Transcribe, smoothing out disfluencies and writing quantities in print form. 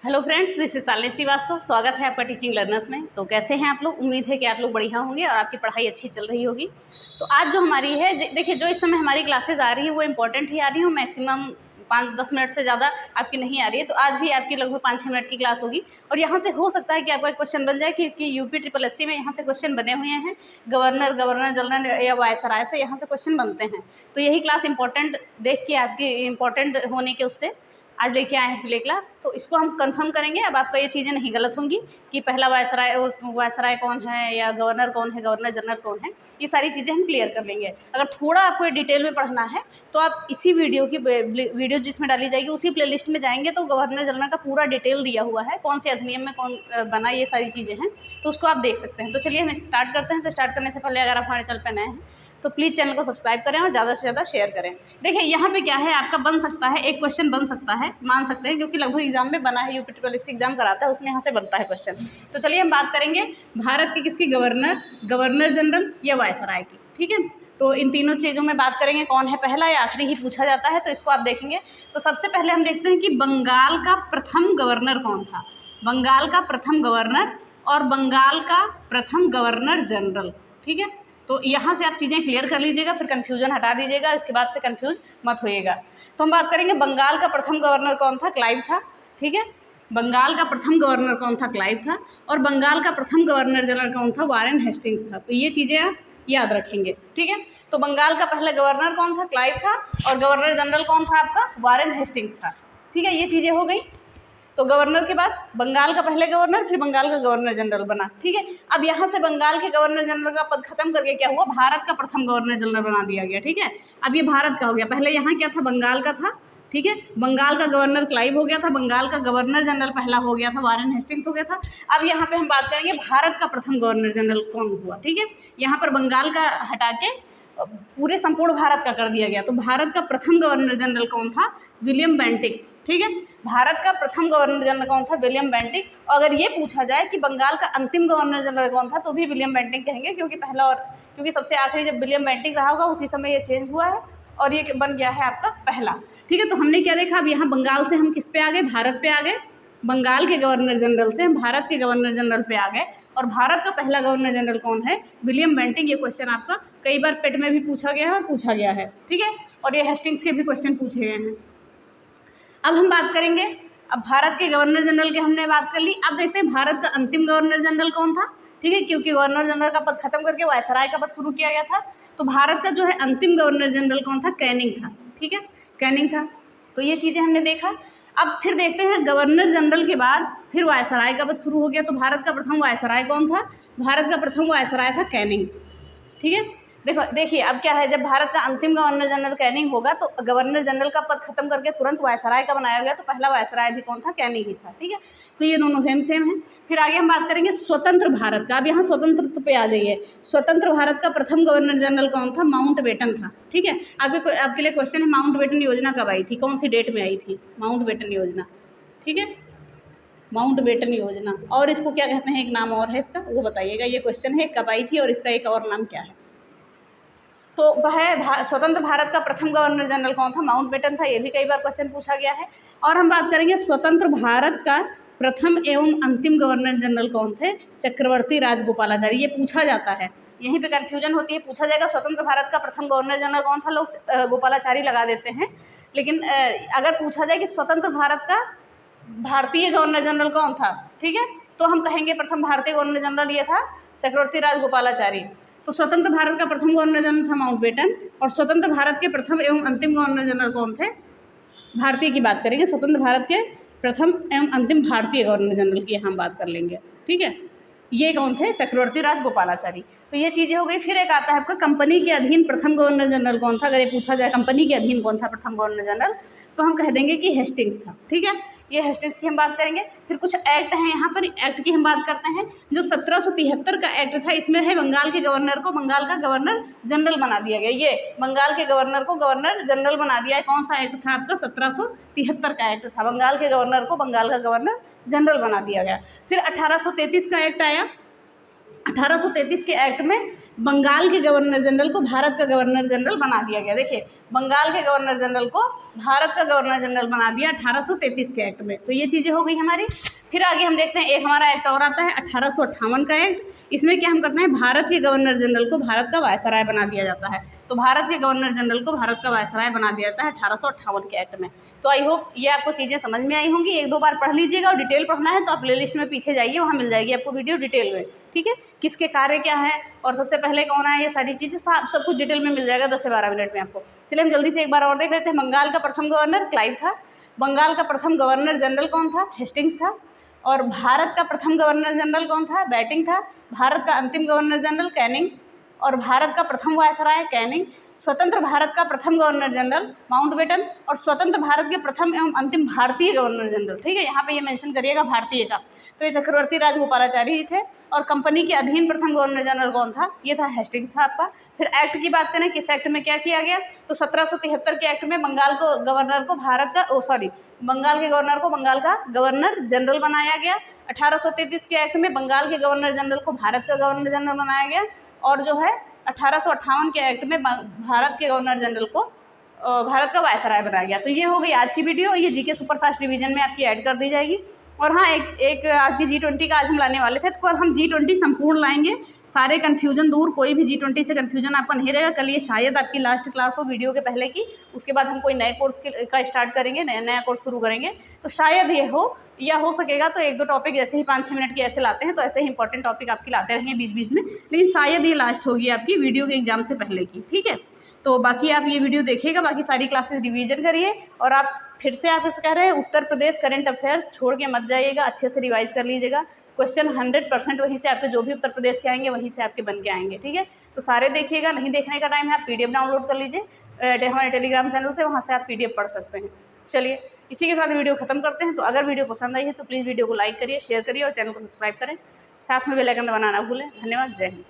Hello friends, this is Shalini Srivastava. स्वागत है आपका टीचिंग लर्नर्स में। तो कैसे हैं आप लोग? उम्मीद है कि आप लोग बढ़िया होंगे और आपकी पढ़ाई अच्छी चल रही होगी। तो आज जो हमारी है, देखिए जो इस समय हमारी क्लासेस आ रही है वो इंपॉर्टेंट ही आ रही है। मैक्सिमम 5-10 मिनट से ज़्यादा आपकी नहीं आ रही है। तो आज भी आपकी लगभग 5-6 मिनट की क्लास होगी और यहाँ से हो सकता है कि आपका एक क्वेश्चन बन जाए, क्योंकि UP SSC में यहाँ से क्वेश्चन बने हुए हैं। गवर्नर जनरल या वायसराय से यहाँ से क्वेश्चन बनते हैं। तो यही क्लास इंपॉर्टेंट देख के आपकी इंपॉर्टेंट होने के उससे आज लेके आए हैं प्ले क्लास। तो इसको हम कंफर्म करेंगे। अब आपका ये चीज़ें नहीं गलत होंगी कि पहला वायसराय कौन है या गवर्नर कौन है, गवर्नर जनरल कौन है। ये सारी चीज़ें हम क्लियर कर लेंगे। अगर थोड़ा आपको डिटेल में पढ़ना है तो आप इसी वीडियो जिसमें डाली जाएगी उसी प्लेलिस्ट में जाएंगे तो गवर्नर जनरल का पूरा डिटेल दिया हुआ है, कौन से अधिनियम में कौन बना, ये सारी चीज़ें हैं। तो उसको आप देख सकते हैं। तो चलिए हम स्टार्ट करते हैं। तो स्टार्ट करने से पहले अगर आप हमारे चैनल पर नए हैं तो प्लीज़ चैनल को सब्सक्राइब करें और ज़्यादा से ज़्यादा शेयर करें। देखिए यहाँ पे क्या है, आपका बन सकता है, एक क्वेश्चन बन सकता है, मान सकते हैं, क्योंकि लगभग एग्जाम में बना है। UP एग्जाम कराता है, उसमें यहाँ से बनता है क्वेश्चन। तो चलिए हम बात करेंगे भारत की किसकी, गवर्नर जनरल या वायसराय की। ठीक है, तो इन तीनों चीज़ों में बात करेंगे कौन है पहला या आखिरी ही पूछा जाता है, तो इसको आप देखेंगे। तो सबसे पहले हम देखते हैं कि बंगाल का प्रथम गवर्नर कौन था। बंगाल का प्रथम गवर्नर और बंगाल का प्रथम गवर्नर जनरल। ठीक है, तो यहाँ से आप चीज़ें क्लियर कर लीजिएगा, फिर कन्फ्यूजन हटा दीजिएगा, इसके बाद से कन्फ्यूज मत होइएगा। तो हम बात करेंगे बंगाल का प्रथम गवर्नर कौन था, क्लाइव था। ठीक है, बंगाल का प्रथम गवर्नर कौन था, क्लाइव था। और बंगाल का प्रथम गवर्नर जनरल कौन था, वारेन हेस्टिंग्स था। तो ये चीज़ें आप याद रखेंगे। ठीक है, तो बंगाल का पहला गवर्नर कौन था, क्लाइव था, और गवर्नर जनरल कौन था आपका, वारेन हेस्टिंग्स था। ठीक है, ये चीज़ें हो गई। तो गवर्नर के बाद बंगाल का पहले गवर्नर, फिर बंगाल का गवर्नर जनरल बना। ठीक है, अब यहाँ से बंगाल के गवर्नर जनरल का पद खत्म करके क्या हुआ, भारत का प्रथम गवर्नर जनरल बना दिया गया। ठीक है, अब ये भारत का हो गया। पहले यहाँ क्या था, बंगाल का था। ठीक है, बंगाल का गवर्नर क्लाइव हो गया था, बंगाल का गवर्नर जनरल पहला हो गया था, वारेन हेस्टिंग्स हो गया था। अब यहाँ पे हम बात करेंगे भारत का प्रथम गवर्नर जनरल कौन हुआ। ठीक है, यहाँ पर बंगाल का हटा के पूरे संपूर्ण भारत का कर दिया गया। तो भारत का प्रथम गवर्नर जनरल कौन था, विलियम बेंटिक। ठीक है, भारत का प्रथम गवर्नर जनरल कौन था, विलियम बेंटिक। और अगर ये पूछा जाए कि बंगाल का अंतिम गवर्नर जनरल कौन था, तो भी विलियम बेंटिक कहेंगे, क्योंकि सबसे आखिरी जब विलियम बेंटिक रहा होगा उसी समय ये चेंज हुआ है और ये बन गया है आपका पहला। ठीक है, तो हमने क्या देखा, अब यहाँ बंगाल से हम किस पे आ गए, भारत पे आ गए। बंगाल के गवर्नर जनरल से हम भारत के गवर्नर जनरल पे आ गए। और भारत का पहला गवर्नर जनरल कौन है, विलियम बेंटिक। ये क्वेश्चन आपका कई बार पेट में भी पूछा गया है और पूछा गया है। ठीक है, और ये हेस्टिंग्स के भी क्वेश्चन पूछे गए हैं। अब हम बात करेंगे, अब भारत के गवर्नर जनरल की हमने बात कर ली। अब देखते हैं भारत का अंतिम गवर्नर जनरल कौन था। ठीक है, क्योंकि गवर्नर जनरल का पद खत्म करके वायसराय का पद शुरू किया गया था। तो भारत का जो है अंतिम गवर्नर जनरल कौन था, कैनिंग था। ठीक है, कैनिंग था। तो ये चीज़ें हमने देखा। अब फिर देखते हैं गवर्नर जनरल के बाद फिर वायसराय का पद शुरू हो गया। तो भारत का प्रथम वायसराय कौन था, भारत का प्रथम वायसराय था कैनिंग। ठीक है, देखिए अब क्या है, जब भारत का अंतिम गवर्नर जनरल कैनिंग होगा तो गवर्नर जनरल का पद खत्म करके तुरंत वायसराय का बनाया गया। तो पहला वायसराय भी कौन था, कैनिंग ही था। ठीक है, तो ये दोनों सेम है। फिर आगे हम बात करेंगे स्वतंत्र भारत का। अब यहाँ स्वतंत्र पे आ जाइए। स्वतंत्र भारत का प्रथम गवर्नर जनरल कौन था, माउंटबेटन था। ठीक है, आपके लिए क्वेश्चन है, माउंटबेटन योजना कब आई थी, कौन सी डेट में आई थी माउंटबेटन योजना। ठीक है, माउंटबेटन योजना, और इसको क्या कहते हैं, एक नाम और है इसका, वो बताइएगा। ये क्वेश्चन है कब आई थी और इसका एक और नाम क्या है। तो वह स्वतंत्र भारत का प्रथम गवर्नर जनरल कौन था, माउंटबेटन था। ये भी कई बार क्वेश्चन पूछा गया है। और हम बात करेंगे स्वतंत्र भारत का प्रथम एवं अंतिम गवर्नर जनरल कौन थे, चक्रवर्ती राजगोपालाचारी। ये पूछा जाता है, यहीं पे कन्फ्यूजन होती है। पूछा जाएगा स्वतंत्र भारत का प्रथम गवर्नर जनरल कौन था, लोग गोपालाचारी लगा देते हैं। लेकिन अगर पूछा जाए कि स्वतंत्र भारत का भारतीय गवर्नर जनरल कौन था, ठीक है, तो हम कहेंगे प्रथम भारतीय गवर्नर जनरल ये था चक्रवर्ती राजगोपालाचारी। तो स्वतंत्र भारत का प्रथम गवर्नर जनरल था माउंटबेटन। और स्वतंत्र भारत के प्रथम एवं अंतिम गवर्नर जनरल कौन थे, भारतीय की बात करेंगे, स्वतंत्र भारत के प्रथम एवं अंतिम भारतीय गवर्नर जनरल की हम बात कर लेंगे। ठीक है, ये कौन थे, चक्रवर्ती राजगोपालाचारी। तो ये चीज़ें हो गई। फिर एक आता है आपका कंपनी के अधीन प्रथम गवर्नर जनरल कौन था। अगर ये पूछा जाए कंपनी के अधीन कौन था प्रथम गवर्नर जनरल, तो हम कह देंगे कि हेस्टिंग्स था। ठीक है, ये हेस्टिंग्स की हम बात करेंगे। फिर कुछ एक्ट हैं यहाँ पर, एक्ट की हम बात करते हैं। जो 1773 का एक्ट था, इसमें है बंगाल के गवर्नर को बंगाल का गवर्नर जनरल बना दिया गया। ये बंगाल के गवर्नर को गवर्नर जनरल बना दिया है। कौन सा एक्ट था आपका, 1773 का एक्ट था। बंगाल के गवर्नर को बंगाल का गवर्नर जनरल बना दिया गया। फिर 1833 का एक्ट आया। 1833 के एक्ट में बंगाल के गवर्नर जनरल को भारत का गवर्नर जनरल बना दिया गया। देखिए, बंगाल के गवर्नर जनरल को भारत का गवर्नर जनरल बना दिया 1833 के एक्ट में। तो ये चीज़ें हो गई हमारी। फिर आगे हम देखते हैं, एक हमारा एक्ट और आता है 1858 का एक्ट। इसमें क्या हम करते हैं, भारत के गवर्नर जनरल को भारत का वायसराय बना दिया जाता है। तो भारत के गवर्नर जनरल को भारत का वायसराय बना दिया जाता है 1858 के एक्ट में। तो आई होप ये आपको चीज़ें समझ में आई होंगी। एक दो बार पढ़ लीजिएगा, और डिटेल पढ़ना है तो आप प्ले लिस्ट में पीछे जाइए, वहाँ मिल जाएगी आपको वीडियो डिटेल में, ठीक है। किसके कार्य क्या है और सबसे पहले कौन है, ये सारी चीज़ें सब कुछ डिटेल में मिल जाएगा 10 से 12 मिनट में आपको। चलिए हम जल्दी से एक बार और देख लेते हैं। बंगाल का प्रथम गवर्नर क्लाइव था। बंगाल का प्रथम गवर्नर जनरल कौन था, हेस्टिंग्स था। और भारत का प्रथम गवर्नर जनरल कौन था, बैटिंग था। भारत का अंतिम गवर्नर जनरल कैनिंग। और भारत का प्रथम वायसराय कैनिंग। स्वतंत्र भारत का प्रथम गवर्नर जनरल माउंटबेटन। और स्वतंत्र भारत के प्रथम एवं अंतिम भारतीय गवर्नर जनरल, ठीक है, यहाँ पे ये मेंशन करिएगा भारतीय का। तो ये चक्रवर्ती राजगोपालाचारी ही थे। और कंपनी के अधीन प्रथम गवर्नर जनरल कौन था, ये था हेस्टिंग्स था आपका। फिर एक्ट की बात करें, किस एक्ट में क्या किया गया, तो 1773 के एक्ट में बंगाल को गवर्नर को बंगाल के गवर्नर को बंगाल का गवर्नर जनरल बनाया गया। 1833 के एक्ट में बंगाल के गवर्नर जनरल को भारत का गवर्नर जनरल बनाया गया। और जो है 1858 के एक्ट में भारत के गवर्नर जनरल को भारत का वायसराय बनाया गया। तो ये हो गई आज की वीडियो। ये जीके सुपरफास्ट रिवीजन में आपकी ऐड कर दी जाएगी। और हाँ, एक आपकी G20 का आज हम लाने वाले थे, तो कल हम G20 संपूर्ण लाएंगे, सारे कन्फ्यूजन दूर, कोई भी G20 से कन्फ्यूजन आपका नहीं रहेगा। कल ये शायद आपकी लास्ट क्लास हो वीडियो के पहले की, उसके बाद हम कोई नए कोर्स का स्टार्ट करेंगे, नया कोर्स शुरू करेंगे, तो शायद ये हो या हो सकेगा तो एक दो टॉपिक जैसे ही 5-6 मिनट के ऐसे लाते हैं, तो ऐसे ही इंपॉर्टेंट टॉपिक आपकी लाते रहेंगे बीच बीच में। लेकिन शायद ये लास्ट होगी आपकी वीडियो के एग्जाम से पहले की, ठीक है। तो बाकी आप ये वीडियो देखिएगा, बाकी सारी क्लासेस रिवीजन करिए। और आप फिर से आप इसे कह रहे हैं, उत्तर प्रदेश करंट अफेयर्स छोड़ के मत जाइएगा, अच्छे से रिवाइज कर लीजिएगा। क्वेश्चन 100% वहीं से आपके जो भी उत्तर प्रदेश के आएंगे वहीं से आपके बन के आएंगे, ठीक है। तो सारे देखिएगा, नहीं देखने का टाइम है आप PDF डाउनलोड कर लीजिए हमारे टेलीग्राम चैनल से, वहाँ से आप PDF पढ़ सकते हैं। चलिए इसी के साथ वीडियो खत्म करते हैं। तो अगर वीडियो पसंद आई है तो प्लीज़ वीडियो को लाइक करिए, शेयर करिए और चैनल को सब्सक्राइब करें। साथ में बेल आइकन दबाना ना भूलें। धन्यवाद, जय हिंद।